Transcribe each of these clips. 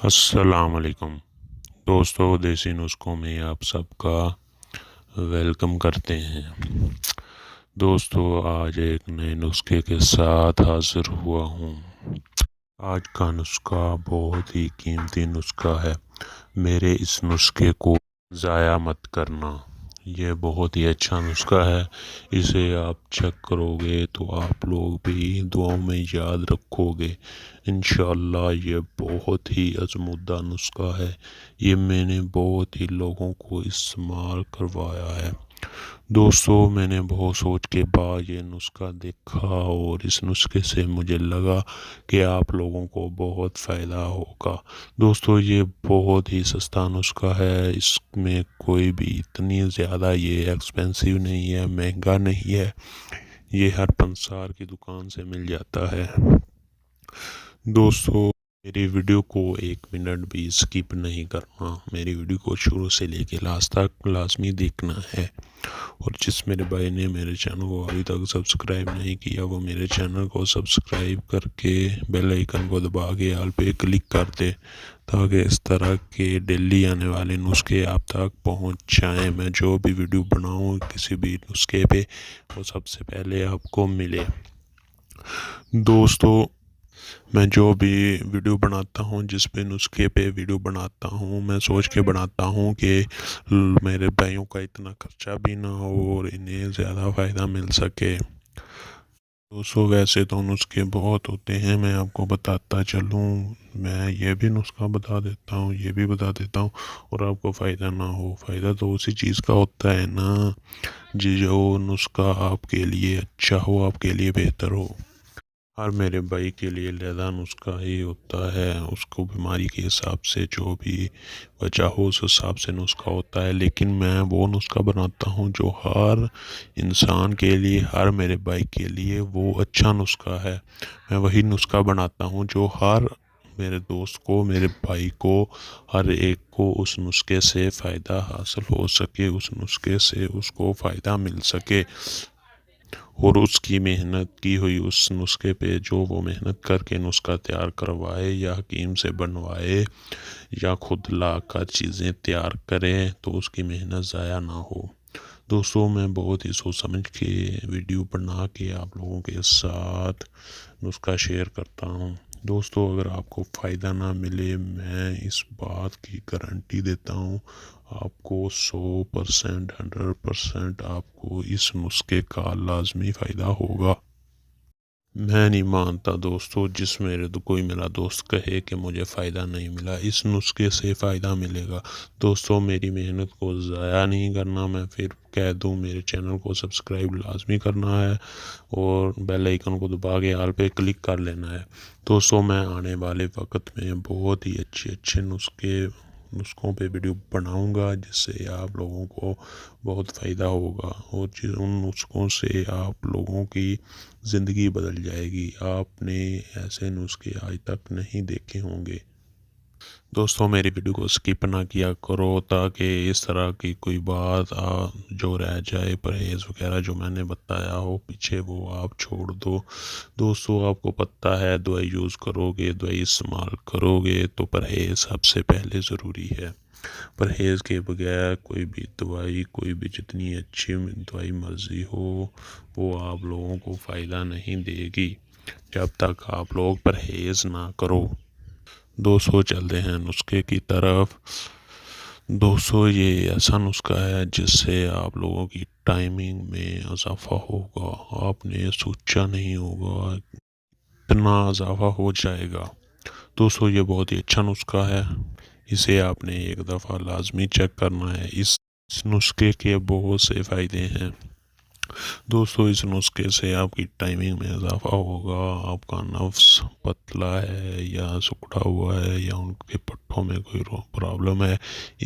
السلام علیکم دوستو، دیسی نسخوں میں آپ سب کا ویلکم کرتے ہیں۔ دوستو، آج ایک نئے نسخے کے ساتھ حاضر ہوا ہوں۔ آج کا نسخہ بہت ہی قیمتی نسخہ ہے۔ میرے اس نسخے کو ضائع مت کرنا۔ یہ بہت ہی اچھا نسخہ ہے۔ اسے آپ چیک کرو گے تو آپ لوگ بھی دعاؤں میں یاد رکھو گے۔ انشاءاللہ یہ بہت ہی ازمودہ نسخہ ہے۔ یہ میں نے بہت ہی لوگوں کو استعمال کروایا ہے۔ دوستو، میں نے بہت سوچ کے بعد یہ نسخہ دیکھا اور اس نسخے سے مجھے لگا کہ آپ لوگوں کو بہت فائدہ ہوگا۔ دوستو، یہ بہت ہی سستا نسخہ ہے۔ اس میں کوئی بھی اتنی زیادہ یہ ایکسپینسیو نہیں ہے، مہنگا نہیں ہے۔ یہ ہر پنسار کی دکان سے مل جاتا ہے۔ دوستو، میری ویڈیو کو 1 منٹ بھی اسکپ نہیں کرنا۔ میری ویڈیو کو شروع سے لے کے لاسٹ تک لازمی دیکھنا ہے۔ اور جس میرے بھائی نے میرے چینل کو ابھی تک سبسکرائب نہیں کیا، وہ میرے چینل کو سبسکرائب کر کے بیل آئیکن کو دبا کے آل پہ کلک کر دے، تاکہ اس طرح کے ڈیلی آنے والے نسخے آپ تک پہنچ جائیں۔ میں جو بھی ویڈیو بناؤں کسی بھی نسخے پہ، وہ سب سے پہلے آپ کو ملے۔ دوستو، میں جو بھی ویڈیو بناتا ہوں، جس بھی نسخے پہ ویڈیو بناتا ہوں، میں سوچ کے بناتا ہوں کہ میرے بھائیوں کا اتنا خرچہ بھی نہ ہو اور انہیں زیادہ فائدہ مل سکے۔ دوستو، ویسے تو نسخے بہت ہوتے ہیں، میں آپ کو بتاتا چلوں۔ میں یہ بھی نسخہ بتا دیتا ہوں، یہ بھی بتا دیتا ہوں، اور آپ کو فائدہ نہ ہو۔ فائدہ تو اسی چیز کا ہوتا ہے نا جو نسخہ آپ کے لیے اچھا ہو، آپ کے لیے بہتر ہو۔ ہر میرے بھائی کے لیے علیحدہ نسخہ ہی ہوتا ہے۔ اس کو بیماری کے حساب سے جو بھی وجہ ہو، اس حساب سے نسخہ ہوتا ہے۔ لیکن میں وہ نسخہ بناتا ہوں جو ہر انسان کے لیے، ہر میرے بھائی کے لیے وہ اچھا نسخہ ہے۔ میں وہی نسخہ بناتا ہوں جو ہر میرے دوست کو، میرے بھائی کو، ہر ایک کو اس نسخے سے فائدہ حاصل ہو سکے، اس نسخے سے اس کو فائدہ مل سکے، اور اس کی محنت کی ہوئی اس نسخے پہ جو وہ محنت کر کے نسخہ تیار کروائے، یا حکیم سے بنوائے، یا خود لا کر چیزیں تیار کرے، تو اس کی محنت ضائع نہ ہو۔ دوستو، میں بہت ہی سوچ سمجھ کے ویڈیو بنا کے آپ لوگوں کے ساتھ نسخہ شیئر کرتا ہوں۔ دوستو، اگر آپ کو فائدہ نہ ملے، میں اس بات کی گارنٹی دیتا ہوں، آپ کو 100%، 100% آپ کو اس نسخے کا لازمی فائدہ ہوگا۔ میں نہیں مانتا دوستو، کوئی میرا دوست کہے کہ مجھے فائدہ نہیں ملا۔ اس نسخے سے فائدہ ملے گا۔ دوستو، میری محنت کو ضائع نہیں کرنا۔ میں پھر کہہ دوں، میرے چینل کو سبسکرائب لازمی کرنا ہے، اور بیل آئیکن کو دبا کے آل پہ کلک کر لینا ہے۔ دوستو، میں آنے والے وقت میں بہت ہی اچھے نسخوں پہ ویڈیو بناؤں گا، جس سے آپ لوگوں کو بہت فائدہ ہوگا، اور ان نسخوں سے آپ لوگوں کی زندگی بدل جائے گی۔ آپ نے ایسے نسخے آج تک نہیں دیکھے ہوں گے۔ دوستو، میری ویڈیو کو سکپ نہ کیا کرو، تاکہ اس طرح کی کوئی بات جو رہ جائے، پرہیز وغیرہ جو میں نے بتایا ہو پیچھے، وہ آپ چھوڑ دو۔ دوستو، آپ کو پتہ ہے، دوائی یوز کرو گے، دوائی استعمال کرو گے تو پرہیز سب سے پہلے ضروری ہے۔ پرہیز کے بغیر کوئی بھی دوائی، کوئی بھی جتنی اچھی دوائی مرضی ہو، وہ آپ لوگوں کو فائدہ نہیں دے گی جب تک آپ لوگ پرہیز نہ کرو۔ دوستو، چلتے ہیں نسخے کی طرف۔ دوستو، یہ ایسا نسخہ ہے جس سے آپ لوگوں کی ٹائمنگ میں اضافہ ہوگا۔ آپ نے سوچا نہیں ہوگا اتنا اضافہ ہو جائے گا۔ دوستو، یہ بہت ہی اچھا نسخہ ہے۔ اسے آپ نے ایک دفعہ لازمی چیک کرنا ہے۔ اس نسخے کے بہت سے فائدے ہیں۔ دوستو، اس نسخے سے آپ کی ٹائمنگ میں اضافہ ہوگا۔ آپ کا نفس پتلا ہے یا سکڑا ہوا ہے، یا ان کے پٹھوں میں کوئی پرابلم ہے،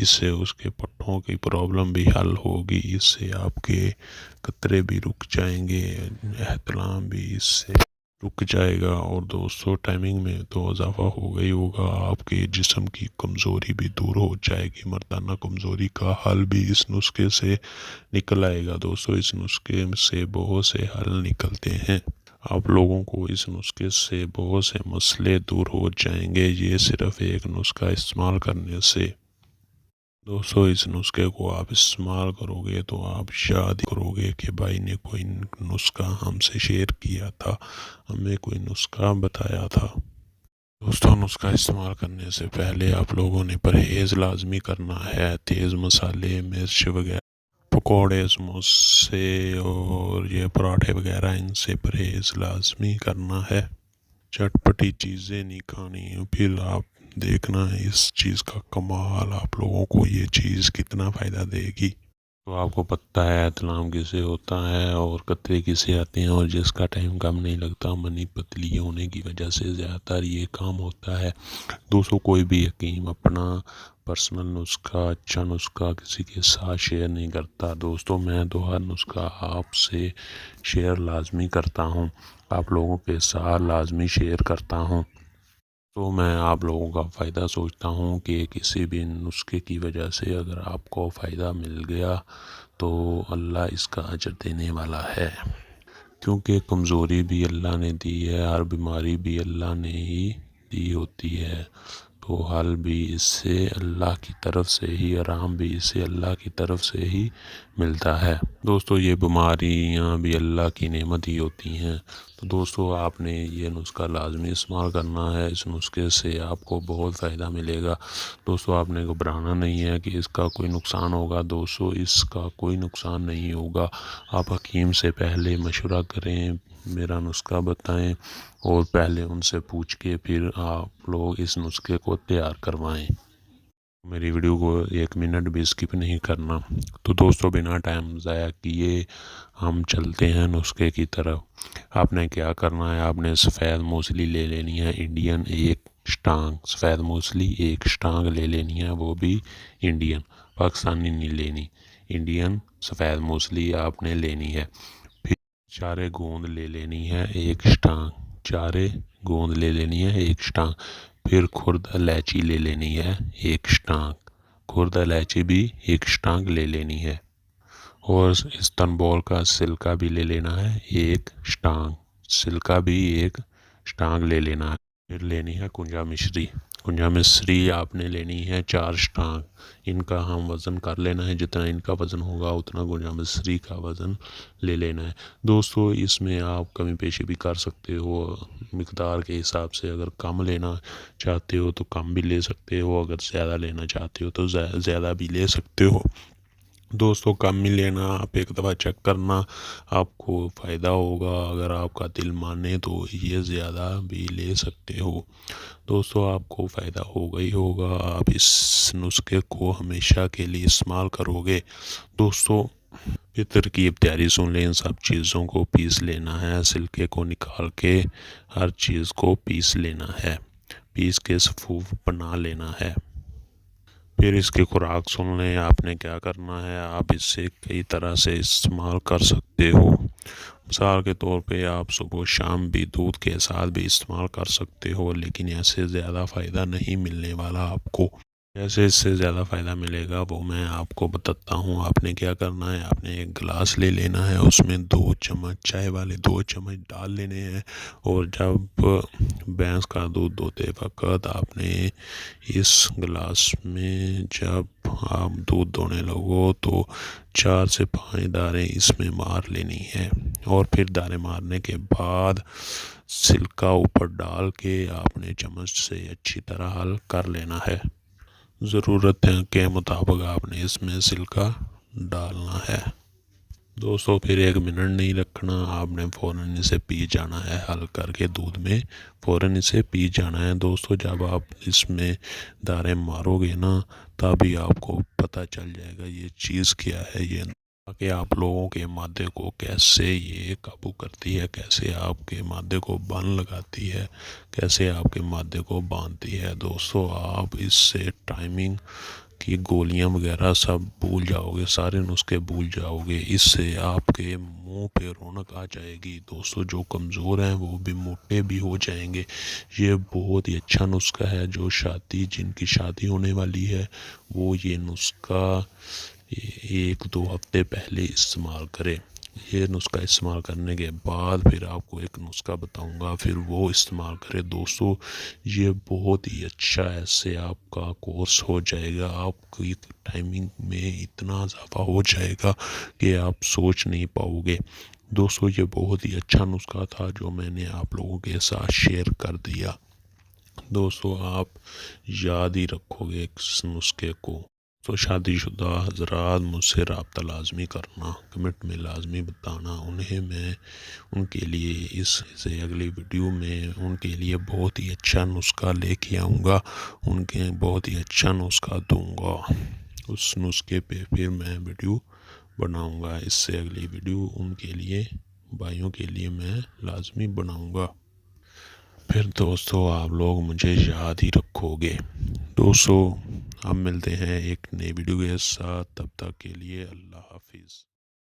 اس سے اس کے پٹھوں کی پرابلم بھی حل ہوگی۔ اس سے آپ کے قطرے بھی رک جائیں گے، احتلام بھی اس سے رک جائے گا، اور دوستو ٹائمنگ میں تو اضافہ ہوگا ہی ہوگا۔ آپ کے جسم کی کمزوری بھی دور ہو جائے گی، مردانہ کمزوری کا حل بھی اس نسخے سے نکل آئے گا۔ دوستو، اس نسخے سے بہت سے حل نکلتے ہیں۔ آپ لوگوں کو اس نسخے سے بہت سے مسئلے دور ہو جائیں گے، یہ صرف ایک نسخہ استعمال کرنے سے۔ دوستو اس نسخے کو آپ استعمال کرو گے تو آپ یاد کرو گے کہ بھائی نے کوئی نسخہ ہم سے شیئر کیا تھا، ہمیں کوئی نسخہ بتایا تھا۔ دوستو نسخہ استعمال کرنے سے پہلے آپ لوگوں نے پرہیز لازمی کرنا ہے، تیز مسالے، مرچ وغیرہ، پکوڑے، سموسے اور یہ پراٹھے وغیرہ، ان سے پرہیز لازمی کرنا ہے۔ چٹپٹی چیزیں نہیں کھانی، پھر آپ دیکھنا ہے اس چیز کا کمال، آپ لوگوں کو یہ چیز کتنا فائدہ دے گی۔ تو آپ کو پتہ ہے اطلام کسے ہوتا ہے اور قطرے کسے آتے ہیں، اور جس کا ٹائم کم نہیں لگتا، منی پتلی ہونے کی وجہ سے زیادہ تر یہ کام ہوتا ہے۔ دوستوں کوئی بھی حکیم اپنا پرسنل نسخہ، اچھا نسخہ کسی کے ساتھ شیئر نہیں کرتا۔ دوستوں میں تو ہر نسخہ آپ سے شیئر لازمی کرتا ہوں، آپ لوگوں کے ساتھ لازمی شیئر کرتا ہوں۔ تو میں آپ لوگوں کا فائدہ سوچتا ہوں کہ کسی بھی نسخے کی وجہ سے اگر آپ کو فائدہ مل گیا تو اللہ اس کا اجر دینے والا ہے، کیونکہ کمزوری بھی اللہ نے دی ہے، ہر بیماری بھی اللہ نے ہی دی ہوتی ہے، تو حل بھی اس سے اللہ کی طرف سے ہی، آرام بھی اس سے اللہ کی طرف سے ہی ملتا ہے۔ دوستو یہ بیماریاں بھی اللہ کی نعمت ہی ہوتی ہیں، تو دوستو آپ نے یہ نسخہ لازمی استعمال کرنا ہے، اس نسخے سے آپ کو بہت فائدہ ملے گا۔ دوستو آپ نے گھبرانا نہیں ہے کہ اس کا کوئی نقصان ہوگا، دوستو اس کا کوئی نقصان نہیں ہوگا۔ آپ حکیم سے پہلے مشورہ کریں، میرا نسخہ بتائیں، اور پہلے ان سے پوچھ کے پھر آپ لوگ اس نسخے کو تیار کروائیں۔ میری ویڈیو کو 1 منٹ بھی اسکپ نہیں کرنا۔ تو دوستو بنا ٹائم ضائع کیے ہم چلتے ہیں نسخے کی طرف۔ آپ نے کیا کرنا ہے، آپ نے سفید موسلی لے لینی ہے انڈین، ایک شٹانگ سفید موسلی، ایک شٹانگ لے لینی ہے، وہ بھی انڈین، پاکستانی نہیں لینی، انڈین سفید موسلی آپ نے لینی ہے۔ پھر چارے گوند لے لینی ہے ایک شٹانگ، چارے گوند لے لینی ہے ایک شٹانگ۔ پھر خرد الائچی لے لینی ہے ایک شٹانگ، خرد الائچی بھی ایک شٹانگ لے لینی ہے، اور استنبول کا سلکہ بھی لے لینا ہے ایک شٹانگ، سلکہ بھی ایک شٹانگ لے لینا ہے۔ پھر لینی ہے کنجا مشری، کنجا مشری آپ نے لینی ہے 4 شٹانگ، ان کا ہم وزن کر لینا ہے، جتنا ان کا وزن ہوگا اتنا کنجا مشری کا وزن لے لینا ہے۔ دوستو اس میں آپ کمی بیشی بھی کر سکتے ہو، مقدار کے حساب سے اگر کم لینا چاہتے ہو تو کم بھی لے سکتے ہو، اگر زیادہ لینا چاہتے ہو تو زیادہ بھی لے سکتے ہو۔ دوستو کم ہی لینا، آپ ایک دفعہ چیک کرنا، آپ کو فائدہ ہوگا، اگر آپ کا دل مانے تو یہ زیادہ بھی لے سکتے ہو۔ دوستو آپ کو فائدہ ہوگا ہی ہوگا، آپ اس نسخے کو ہمیشہ کے لیے استعمال کرو گے۔ دوستو پھر ترکیب تیاری سن لیں، ان سب چیزوں کو پیس لینا ہے، سلکے کو نکال کے ہر چیز کو پیس لینا ہے، پیس کے صفوف بنا لینا ہے۔ پھر اس کی خوراک سن لیں، آپ نے کیا کرنا ہے، آپ اس سے کئی طرح سے استعمال کر سکتے ہو۔ مثال کے طور پہ آپ صبح و شام بھی دودھ کے ساتھ بھی استعمال کر سکتے ہو، لیکن ایسے زیادہ فائدہ نہیں ملنے والا آپ کو۔ کیسے اس سے زیادہ فائدہ ملے گا وہ میں آپ کو بتاتا ہوں۔ آپ نے کیا کرنا ہے، آپ نے ایک گلاس لے لینا ہے، اس میں 2 چمچ چائے والے 2 چمچ ڈال لینے ہیں، اور جب بھینس کا دودھ دھوتے وقت آپ نے اس گلاس میں جب آپ دودھ دھونے لگو تو 4 سے 5 داریں اس میں مار لینی ہے، اور پھر داریں مارنے کے بعد سلکہ اوپر ڈال کے آپ نے چمچ سے اچھی طرح حل کر لینا ہے۔ ضرورت کے مطابق آپ نے اس میں سلکہ ڈالنا ہے۔ دوستو پھر 1 منٹ نہیں رکھنا، آپ نے فوراً اسے پی جانا ہے، حل کر کے دودھ میں فوراً اسے پی جانا ہے۔ دوستو جب آپ اس میں داریں مارو گے نا تبھی آپ کو پتہ چل جائے گا یہ چیز کیا ہے، یہ کہ آپ لوگوں کے معدے کو کیسے یہ قابو کرتی ہے، کیسے آپ کے معدے کو بند لگاتی ہے، کیسے آپ کے معدے کو باندھتی ہے۔ دوستو آپ اس سے ٹائمنگ کی گولیاں وغیرہ سب بھول جاؤ گے، سارے نسخے بھول جاؤ گے، اس سے آپ کے منہ پہ رونق آ جائے گی۔ دوستو جو کمزور ہیں وہ بھی موٹے بھی ہو جائیں گے۔ یہ بہت ہی اچھا نسخہ ہے، جو جن کی شادی ہونے والی ہے وہ یہ نسخہ 1-2 ہفتے پہلے استعمال کرے۔ یہ نسخہ استعمال کرنے کے بعد پھر آپ کو ایک نسخہ بتاؤں گا، پھر وہ استعمال کرے دوستو۔ یہ بہت ہی اچھا ایسے آپ کا کورس ہو جائے گا، آپ کی ٹائمنگ میں اتنا اضافہ ہو جائے گا کہ آپ سوچ نہیں پاؤ گے دوستو۔ یہ بہت ہی اچھا نسخہ تھا جو میں نے آپ لوگوں کے ساتھ شیئر کر دیا دوستو۔ آپ یاد ہی رکھو گے اس نسخے کو۔ تو شادی شدہ حضرات مجھ سے رابطہ لازمی کرنا، کمنٹ میں لازمی بتانا انہیں، میں ان کے لیے اس سے اگلی ویڈیو میں ان کے لیے بہت ہی اچھا نسخہ لے کے آؤں گا، ان کے بہت ہی اچھا نسخہ دوں گا۔ اس نسخے پہ پھر میں ویڈیو بناؤں گا، اس سے اگلی ویڈیو ان کے لیے بھائیوں کے لیے میں لازمی بناؤں گا۔ پھر دوستو آپ لوگ مجھے یاد ہی رکھو گے دوستو۔ ہم ملتے ہیں ایک نئی ویڈیو کے ساتھ، تب تک کے لیے اللہ حافظ۔